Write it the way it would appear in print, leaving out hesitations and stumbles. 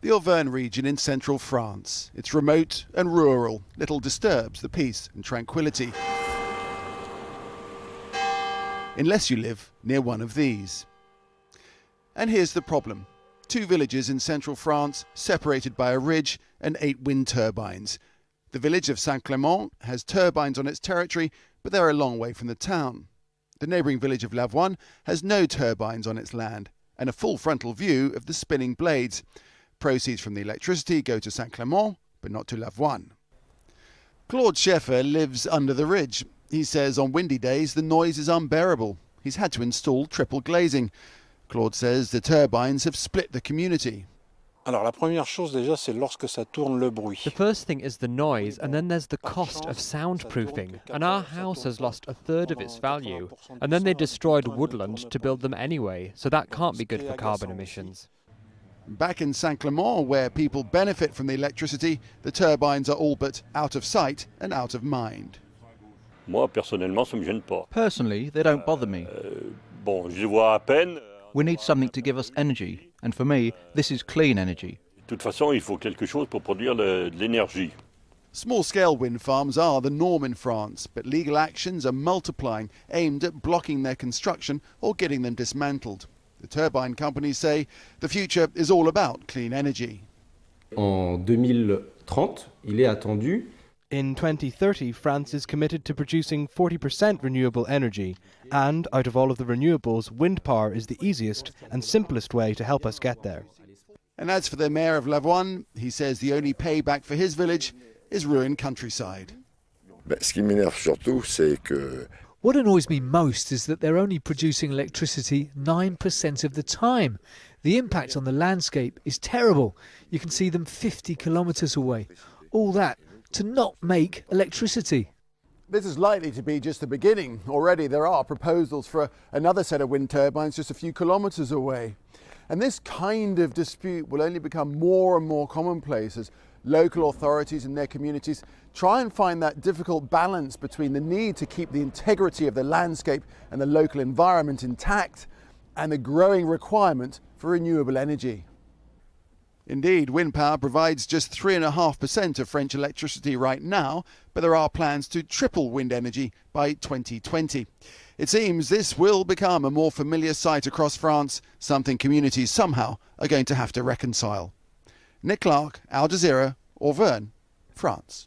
The Auvergne region in central France. It's remote and rural. Little disturbs the peace and tranquility, unless you live near one of these. And here's the problem. 2 villages in central France, separated by a ridge and 8 wind turbines. The village of Saint-Clément has turbines on its territory, but they're a long way from the town. The neighbouring village of Lavoine has no turbines on its land, and a full frontal view of the spinning blades. Proceeds from the electricity go to Saint-Clément, but not to Lavoine. Claude Scheffer lives under the ridge. He says on windy days the noise is unbearable. He's had to install triple glazing. Claude says the turbines have split the community. Alors la première chose déjà c'est lorsque ça tourne le bruit. The first thing is the noise, and then there's the cost of soundproofing. And our house has lost a third of its value. And then they destroyed woodland to build them anyway, so that can't be good for carbon emissions. Back in Saint-Clément, where people benefit from the electricity, the turbines are all but out of sight and out of mind. Moi, personnellement, ça me gêne pas. Personally, they don't bother me. Bon, je les vois à peine. We need something to give us energy, and for me, this is clean energy. De toute façon, il faut quelque chose pour produire de l'énergie. Small-scale wind farms are the norm in France, but legal actions are multiplying, aimed at blocking their construction or getting them dismantled. The turbine companies say the future is all about clean energy. En 2030, il est attendu. In 2030, France is committed to producing 40% renewable energy, and out of all of the renewables, wind power is the easiest and simplest way to help us get there. And as for the mayor of Lavoine, he says the only payback for his village is ruined countryside. Ce qui m'énerve surtout, c'est que what annoys me most is that they're only producing electricity 9% of the time. The impact on the landscape is terrible. You can see them 50 kilometres away. All that to not make electricity. This is likely to be just the beginning. Already there are proposals for another set of wind turbines just a few kilometres away. And this kind of dispute will only become more and more commonplace as local authorities and their communities try and find that difficult balance between the need to keep the integrity of the landscape and the local environment intact and the growing requirement for renewable energy. Indeed, wind power provides just 3.5% of French electricity right now, but there are plans to triple wind energy by 2020. It seems this will become a more familiar sight across France, something communities somehow are going to have to reconcile. Nick Clark, Al Jazeera, Auvergne, France.